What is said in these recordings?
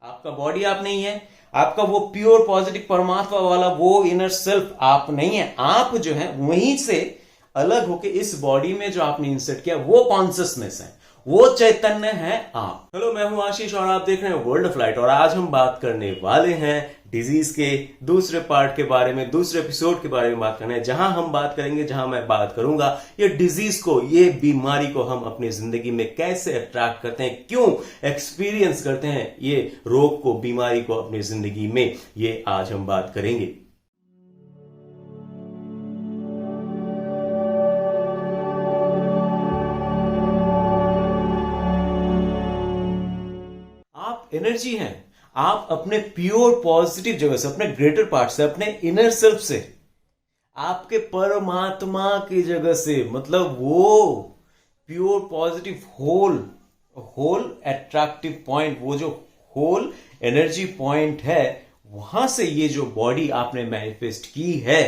आपका बॉडी आप नहीं है, आपका वो प्योर पॉजिटिव परमात्मा वाला वो इनर सेल्फ आप नहीं है। आप जो है वहीं से अलग होके इस बॉडी में जो आपने इंसर्ट किया वो कॉन्सियसनेस है, वो चैतन्य है आप। हेलो, मैं हूं आशीष और आप देख रहे हैं वर्ल्ड ऑफ लाइट। और आज हम बात करने वाले हैं डिजीज के दूसरे पार्ट के बारे में, दूसरे एपिसोड के बारे में बात करना है, जहां मैं बात करूंगा ये डिजीज को, ये बीमारी को हम अपनी जिंदगी में कैसे अट्रैक्ट करते हैं, क्यों एक्सपीरियंस करते हैं ये रोग को, बीमारी को अपनी जिंदगी में, ये आज हम बात करेंगे। आप एनर्जी हैं, आप अपने प्योर पॉजिटिव जगह से, अपने ग्रेटर पार्ट से, अपने इनर सेल्फ से, आपके परमात्मा की जगह से, मतलब वो pure positive whole attractive point, वो जो होल एनर्जी पॉइंट है, वहां से ये जो बॉडी आपने मैनिफेस्ट की है,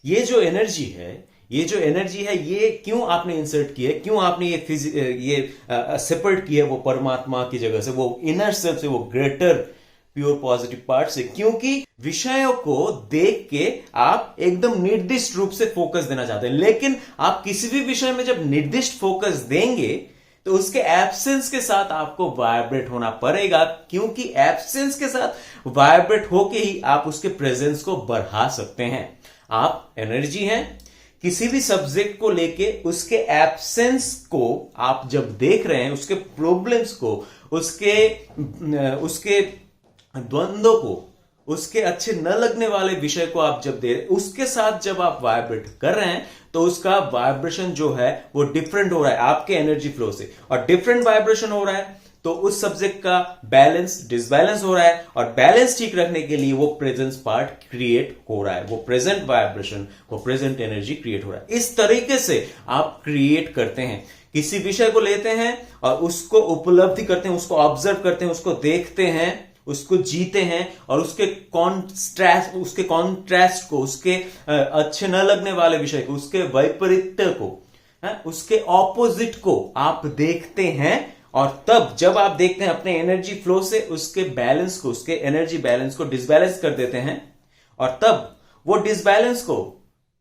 ये जो एनर्जी है, ये क्यों आपने इंसर्ट की है, क्यों आपने ये सेपरेट किया है वो परमात्मा की जगह से, वो इनर सेल्फ से, वो ग्रेटर प्योर पॉजिटिव पार्ट से? क्योंकि विषयों को देख के आप एकदम निर्दिष्ट रूप से फोकस देना चाहते हैं, लेकिन आप किसी भी विषय में जब निर्दिष्ट फोकस देंगे तो उसके एब्सेंस के साथ आपको वाइब्रेट होना पड़ेगा, क्योंकि एब्सेंस के साथ वाइब्रेट होके ही आप उसके प्रेजेंस को बढ़ा सकते हैं। आप एनर्जी हैं, किसी भी सब्जेक्ट को लेके उसके एब्सेंस को आप जब देख रहे हैं, उसके प्रॉब्लम्स को, उसके द्वंद्व को, उसके अच्छे न लगने वाले विषय को आप जब दे रहे, उसके साथ जब आप वाइब्रेट कर रहे हैं तो उसका वाइब्रेशन जो है वो डिफरेंट हो रहा है आपके एनर्जी फ्लो से, और डिफरेंट वाइब्रेशन हो रहा है तो उस सब्जेक्ट का बैलेंस डिसबैलेंस हो रहा है, और बैलेंस ठीक रखने के लिए वो प्रेजेंस पार्ट क्रिएट हो रहा है, वो प्रेजेंट वाइब्रेशन, वो प्रेजेंट एनर्जी क्रिएट हो रहा है। इस तरीके से आप क्रिएट करते हैं, किसी विषय को लेते हैं और उसको उपलब्धि करते हैं, उसको ऑब्जर्व करते हैं, उसको देखते हैं, उसको जीते हैं, और उसके कॉन्ट्रास्ट को, उसके अच्छे न लगने वाले विषय को, उसके वैपरीत्य को, उसके ऑपोजिट को आप देखते हैं। और तब जब आप देखते हैं अपने एनर्जी फ्लो से उसके बैलेंस को, उसके एनर्जी बैलेंस को डिसबैलेंस कर देते हैं, और तब वो डिसबैलेंस को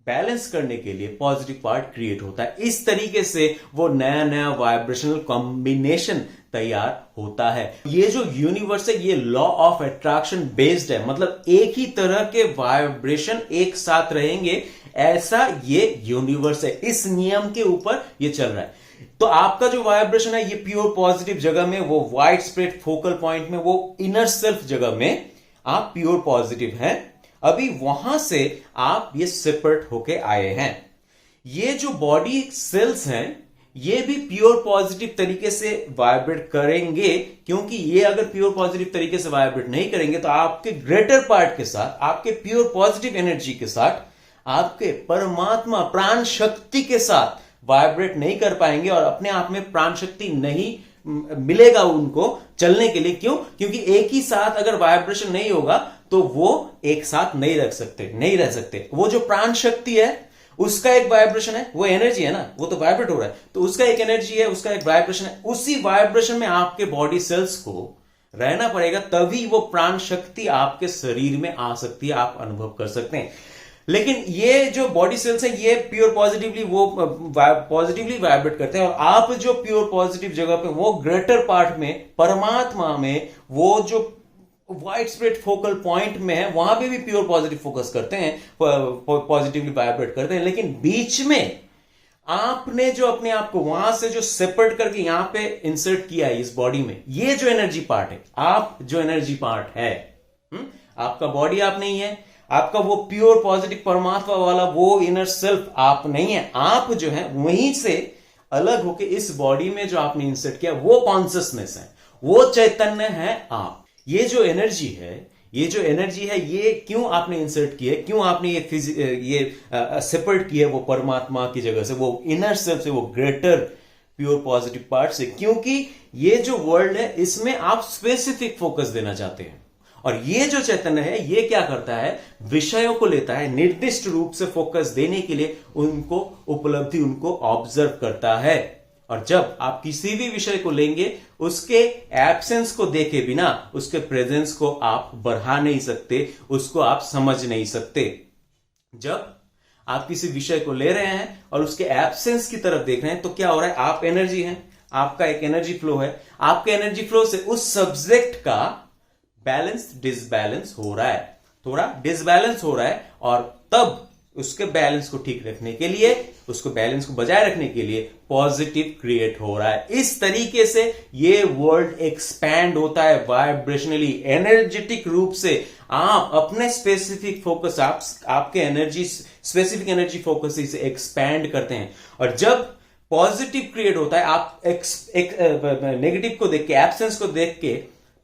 बैलेंस करने के लिए पॉजिटिव पार्ट क्रिएट होता है। इस तरीके से वो नया नया वाइब्रेशनल कॉम्बिनेशन तैयार होता है। ये जो यूनिवर्स है ये लॉ ऑफ अट्रैक्शन बेस्ड है, मतलब एक ही तरह के वाइब्रेशन एक साथ रहेंगे, ऐसा ये यूनिवर्स है, इस नियम के ऊपर ये चल रहा है। तो आपका जो वाइब्रेशन है ये प्योर पॉजिटिव जगह में, वो वाइड स्प्रेड फोकल पॉइंट में, वो इनर सेल्फ जगह में आप प्योर पॉजिटिव हैं। अभी वहां से आप ये सेपरेट होके आए हैं। ये जो बॉडी सेल्स हैं ये भी प्योर पॉजिटिव तरीके से वाइब्रेट करेंगे, क्योंकि ये अगर प्योर पॉजिटिव तरीके से वाइब्रेट नहीं करेंगे तो आपके ग्रेटर पार्ट के साथ, आपके प्योर पॉजिटिव एनर्जी के साथ, आपके परमात्मा प्राण शक्ति के साथ वाइब्रेट नहीं कर पाएंगे, और अपने आप में प्राण शक्ति नहीं मिलेगा उनको चलने के लिए। क्यों? क्योंकि एक ही साथ अगर वाइब्रेशन नहीं होगा तो वो एक साथ नहीं रह सकते। वो जो प्राण शक्ति है उसका एक वाइब्रेशन है, वो एनर्जी है ना, वो तो वाइब्रेट हो रहा है, तो उसका एक एनर्जी है, उसका एक वाइब्रेशन है। उसी वाइब्रेशन में आपके बॉडी सेल्स को रहना पड़ेगा, तभी वो प्राण शक्ति आपके शरीर में आ सकती है, आप अनुभव कर सकते हैं। लेकिन ये जो बॉडी सेल्स है ये प्योर पॉजिटिवली वाइब्रेट करते हैं, और आप जो प्योर पॉजिटिव जगह पे, वो ग्रेटर पार्ट में, परमात्मा में, वो जो वाइड स्प्रेड फोकल पॉइंट में है, वहां पे भी प्योर पॉजिटिव फोकस करते हैं, पॉजिटिवली वाइब्रेट करते हैं। लेकिन बीच में आपने जो अपने आप को वहां से जो सेपरेट करके यहां पे इंसर्ट किया है इस बॉडी में, ये जो एनर्जी पार्ट है, आप जो एनर्जी पार्ट है, आपका बॉडी आप नहीं है, आपका वो प्योर पॉजिटिव परमात्मा वाला वो इनर सेल्फ आप नहीं है। आप जो है वहीं से अलग होके इस बॉडी में जो आपने इंसर्ट किया वो कॉन्सियसनेस है, वो चैतन्य है आप। ये जो एनर्जी है, ये क्यों आपने इंसर्ट किया है, क्यों आपने ये सेपरेट किया है वो परमात्मा की जगह से, वो इनर सेल्फ से, वो ग्रेटर प्योर पॉजिटिव पार्ट से? क्योंकि ये जो वर्ल्ड है इसमें आप स्पेसिफिक फोकस देना चाहते हैं, और ये जो चैतन्य है ये क्या करता है, विषयों को लेता है, निर्दिष्ट रूप से फोकस देने के लिए उनको उपलब्धि, उनको ऑब्जर्व करता है, और जब आप किसी भी विषय को लेंगे उसके एब्सेंस को देखे बिना उसके प्रेजेंस को आप बढ़ा नहीं सकते, उसको आप समझ नहीं सकते। जब आप किसी विषय को ले रहे हैं और उसके एब्सेंस की तरफ देख रहे हैं तो क्या हो रहा है, आप एनर्जी हैं, आपका एक एनर्जी फ्लो है, आपके एनर्जी फ्लो से उस सब्जेक्ट का बैलेंस डिसबैलेंस हो रहा है, थोड़ा डिसबैलेंस हो रहा है। और तब उसके बैलेंस को ठीक रखने के लिए, उसको बैलेंस को बजाय रखने के लिए पॉजिटिव क्रिएट हो रहा है। इस तरीके से ये वर्ल्ड एक्सपैंड होता है वाइब्रेशनली, एनर्जेटिक रूप से। आप अपने स्पेसिफिक फोकस, आपके एनर्जी, स्पेसिफिक एनर्जी फोकस से एक्सपैंड करते हैं। और जब पॉजिटिव क्रिएट होता है, आप नेगेटिव को देख के, एब्सेंस को देख के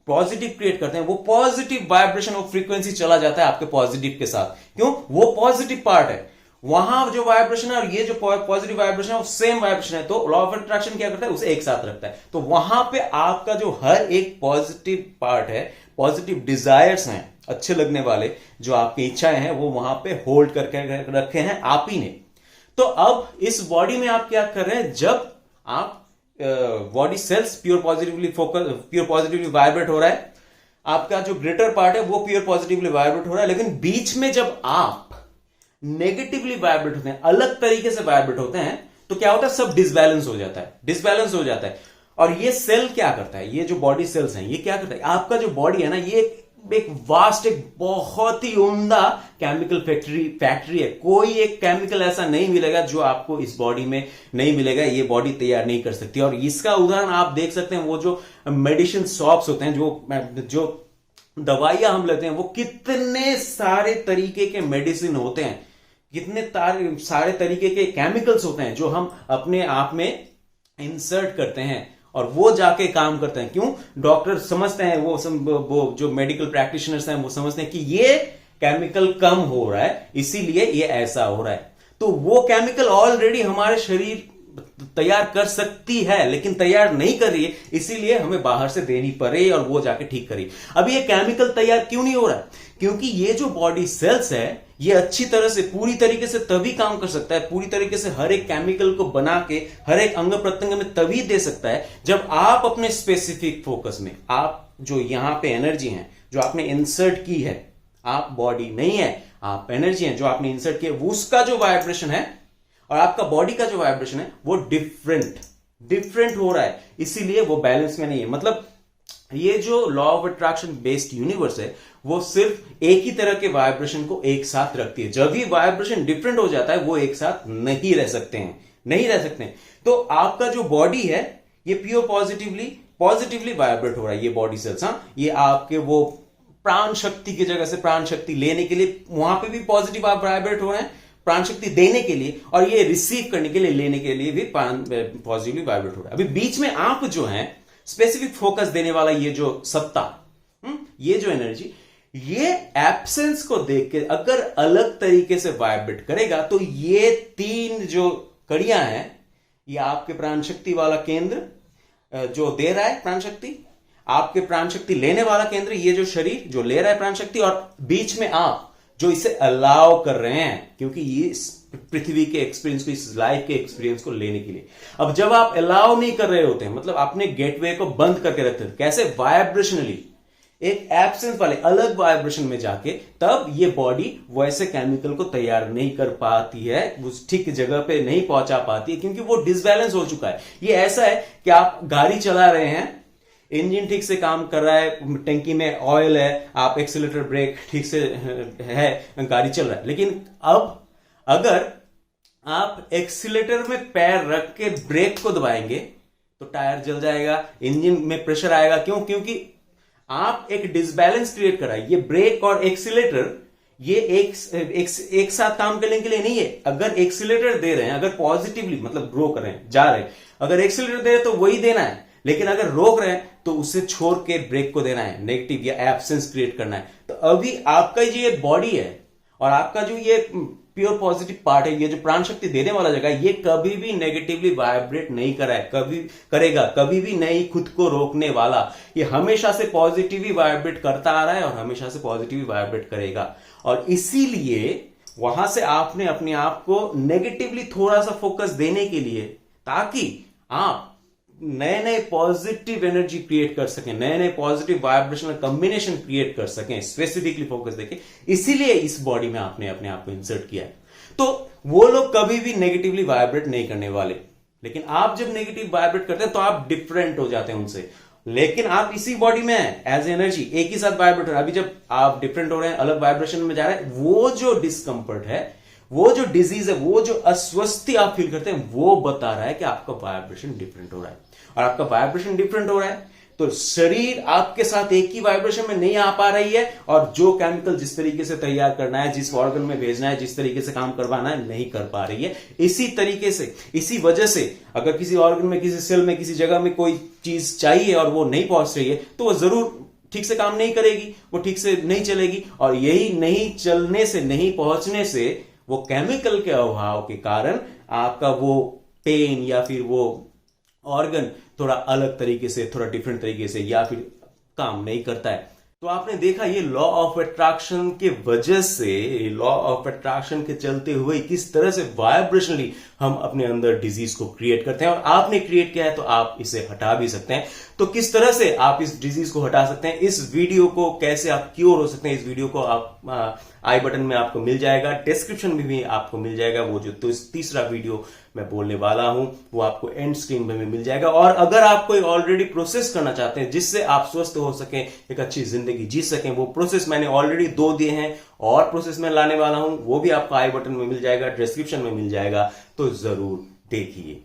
पॉजिटिव क्रिएट करते हैं, वो पॉजिटिव वाइब्रेशन ऑफ फ्रीक्वेंसी चला जाता है आपके पॉजिटिव के साथ। क्यों? वो पॉजिटिव पार्ट है, वहां जो वाइब्रेशन है और ये जो पॉजिटिव वाइब्रेशन है वो सेम वाइब्रेशन है। तो लॉ ऑफ अट्रैक्शन क्या करता है, उसे एक साथ रखता है। तो वहां पे आपका जो हर एक पॉजिटिव पार्ट है, पॉजिटिव डिजायर्स हैं, अच्छे लगने वाले जो आपकी इच्छाएं हैं, वो वहां पे होल्ड करके रखे हैं आप ही ने। तो अब इस बॉडी में आप क्या कर रहे हैं, जब आप body cells pure positively focus, pure positively vibrate हो रहा है, आपका जो ग्रेटर पार्ट है वो प्योर पॉजिटिवली वाइब्रेट हो रहा है। लेकिन बीच में जब आप नेगेटिवली वाइब्रेट होते हैं, अलग तरीके से वाइब्रेट होते हैं, तो क्या होता है, सब डिसबैलेंस हो जाता है, डिसबैलेंस हो जाता है। और ये सेल क्या करता है, ये जो बॉडी सेल्स हैं, ये क्या करता है, आपका जो बॉडी है ना, ये एक वास्ट, एक बहुत ही उम्दा केमिकल फैक्ट्री है। कोई एक केमिकल ऐसा नहीं मिलेगा जो आपको इस बॉडी में नहीं मिलेगा, ये बॉडी तैयार नहीं कर सकती। और इसका उदाहरण आप देख सकते हैं, वो जो मेडिसिन शॉप्स होते हैं, जो दवाइयां हम लेते हैं, वो कितने सारे तरीके के मेडिसिन होते हैं, कितने सारे तरीके के केमिकल्स होते हैं जो हम अपने आप में इंसर्ट करते हैं और वो जाके काम करते हैं। क्यों? डॉक्टर समझते हैं, वो जो मेडिकल प्रैक्टिशनर्स हैं वो समझते हैं कि ये केमिकल कम हो रहा है, इसीलिए ये ऐसा हो रहा है। तो वो केमिकल ऑलरेडी हमारे शरीर तैयार कर सकती है, लेकिन तैयार नहीं कर रही है, इसीलिए हमें बाहर से देनी पड़े और वो जाके ठीक करे। अब ये केमिकल तैयार क्यों नहीं हो रहा है? क्योंकि ये जो बॉडी सेल्स है, ये अच्छी तरह से, पूरी तरीके से तभी काम कर सकता है, पूरी तरीके से हर एक केमिकल को बना के हर एक अंग प्रत्यंग में तभी दे सकता है, जब आप अपने स्पेसिफिक फोकस में, आप जो यहां पे एनर्जी है जो आपने इंसर्ट की है, आप बॉडी नहीं है, आप एनर्जी है जो आपने इंसर्ट की है, उसका जो वाइब्रेशन है और आपका बॉडी का जो वाइब्रेशन है वो डिफरेंट हो रहा है, इसीलिए वो बैलेंस में नहीं है। मतलब ये जो law of attraction based universe है, वो सिर्फ एक ही तरह के वाइब्रेशन को एक साथ रखती है। जब भी वाइब्रेशन डिफरेंट हो जाता है, वो एक साथ नहीं रह सकते हैं। तो आपका जो बॉडी है, ये प्योर पॉजिटिवली वाइब्रेट हो रहा है, ये बॉडी सेल्स। ये आपके वो प्राण शक्ति की जगह से प्राण शक्ति लेने के लिए, वहां पे भी पॉजिटिव आप वाइब्रेट हो रहे हैं प्राण शक्ति देने के लिए, और ये रिसीव करने के लिए, लेने के लिए भी पॉजिटिवली वाइब्रेट हो रहा है। अभी बीच में आप जो है स्पेसिफिक फोकस देने वाला ये जो सत्ता, ये जो एनर्जी, ये एब्सेंस को देख के अगर अलग तरीके से वाइब्रेट करेगा, तो ये तीन जो कड़ियां हैं, ये आपके प्राण शक्ति वाला केंद्र जो दे रहा है प्राण शक्ति, आपके प्राण शक्ति लेने वाला केंद्र, ये जो शरीर जो ले रहा है प्राण शक्ति, और बीच में आप जो इसे अलाउ कर रहे हैं, क्योंकि ये पृथ्वी के एक्सपीरियंस को, इस लाइफ के एक्सपीरियंस को लेने के लिए। अब जब आप अलाउ नहीं कर रहे होते हैं, मतलब अपने गेटवे को बंद करके रखते हैं, कैसे? वाइब्रेशनली, एक एब्सेंस वाले अलग वाइब्रेशन में जाके, तब ये बॉडी वैसे केमिकल को तैयार नहीं कर पाती है, उस ठीक जगह पे नहीं पहुंचा पाती है, क्योंकि वो डिसबैलेंस हो चुका है। ये ऐसा है कि आप गाड़ी चला रहे हैं, इंजन ठीक से काम कर रहा है, टंकी में ऑयल है, आप एक्सीलरेटर ब्रेक ठीक से है, गाड़ी चल रहा है। लेकिन अब अगर आप एक्सीलरेटर में पैर रख के ब्रेक को दबाएंगे तो टायर जल जाएगा, इंजन में प्रेशर आएगा। क्यों? क्योंकि आप एक डिसबैलेंस क्रिएट कर रहा है। ये ब्रेक और एक्सीलरेटर ये एक साथ काम करने के लिए नहीं है। अगर एक्सीलरेटर दे रहे हैं, अगर पॉजिटिवली मतलब ग्रो कर रहे हैं, जा रहे हैं, अगर एक्सीलरेटर दे रहे हैं तो वही देना है, लेकिन अगर रोक रहे हैं तो उसे छोड़ के ब्रेक को देना है, नेगेटिव या एब्सेंस क्रिएट करना है। तो अभी आपका जो ये बॉडी है और आपका जो ये प्योर पॉजिटिव पार्ट है, ये जो प्राण शक्ति देने वाला जगह, ये कभी भी नेगेटिवली वाइब्रेट नहीं करा है, कभी करेगा, कभी भी नहीं खुद को रोकने वाला। ये हमेशा से पॉजिटिवली वाइब्रेट करता आ रहा है और हमेशा से पॉजिटिवली वाइब्रेट करेगा। और इसीलिए वहां से आपने अपने आप को नेगेटिवली थोड़ा सा फोकस देने के लिए, ताकि आप नए नए पॉजिटिव एनर्जी क्रिएट कर सकें, नए नए पॉजिटिव वाइब्रेशनल कॉम्बिनेशन क्रिएट कर सकें, स्पेसिफिकली फोकस देके, इसीलिए इस बॉडी में आपने अपने आप को इंसर्ट किया है। तो वो लोग कभी भी नेगेटिवली वाइब्रेट नहीं करने वाले, लेकिन आप जब नेगेटिव वाइब्रेट करते हैं तो आप डिफरेंट हो जाते हैं उनसे। लेकिन आप इसी बॉडी में एज एनर्जी एक ही साथ वाइब्रेट हो रहे हैं, अभी जब आप डिफरेंट हो रहे हैं, अलग वाइब्रेशन में जा रहे हैं, वो जो डिस्कंफर्ट है, वो जो डिजीज है, वो जो अस्वस्थी आप फील करते हैं, वो बता रहा है कि आपका वाइब्रेशन डिफरेंट हो रहा है। और आपका वाइब्रेशन डिफरेंट हो रहा है तो शरीर आपके साथ एक ही वाइब्रेशन में नहीं आ पा रही है, और जो केमिकल जिस तरीके से तैयार करना है, जिस ऑर्गन में भेजना है, जिस तरीके से काम करवाना है, नहीं कर पा रही है। इसी तरीके से, इसी वजह से अगर किसी ऑर्गन में, किसी सेल में, किसी जगह में कोई चीज चाहिए और वो नहीं पहुंच रही है, तो वो जरूर ठीक से काम नहीं करेगी, वो ठीक से नहीं चलेगी। और यही नहीं चलने से, नहीं पहुंचने से, वो केमिकल के अभाव के कारण आपका वो पेन या फिर वो ऑर्गन थोड़ा अलग तरीके से, थोड़ा डिफरेंट तरीके से या फिर काम नहीं करता है। तो आपने देखा ये लॉ ऑफ अट्रैक्शन के वजह से, लॉ ऑफ अट्रैक्शन के चलते हुए किस तरह से वाइब्रेशनली हम अपने अंदर डिजीज को क्रिएट करते हैं, और आपने क्रिएट किया है तो आप इसे हटा भी सकते हैं। तो किस तरह से आप इस डिजीज को हटा सकते हैं, इस वीडियो को कैसे आप क्योर हो सकते हैं, इस वीडियो को आप आई बटन में आपको मिल जाएगा, डिस्क्रिप्शन में भी आपको मिल जाएगा। वो जो तीसरा वीडियो मैं बोलने वाला हूं वो आपको एंड स्क्रीन में भी मिल जाएगा। और अगर आप कोई ऑलरेडी प्रोसेस करना चाहते हैं जिससे आप स्वस्थ हो सकें, एक अच्छी जिंदगी जी सकें, वो प्रोसेस मैंने ऑलरेडी 2 दिए हैं, और प्रोसेस मैं लाने वाला हूं, वो भी आपको आई बटन में मिल जाएगा, डिस्क्रिप्शन में मिल जाएगा, तो जरूर देखिए।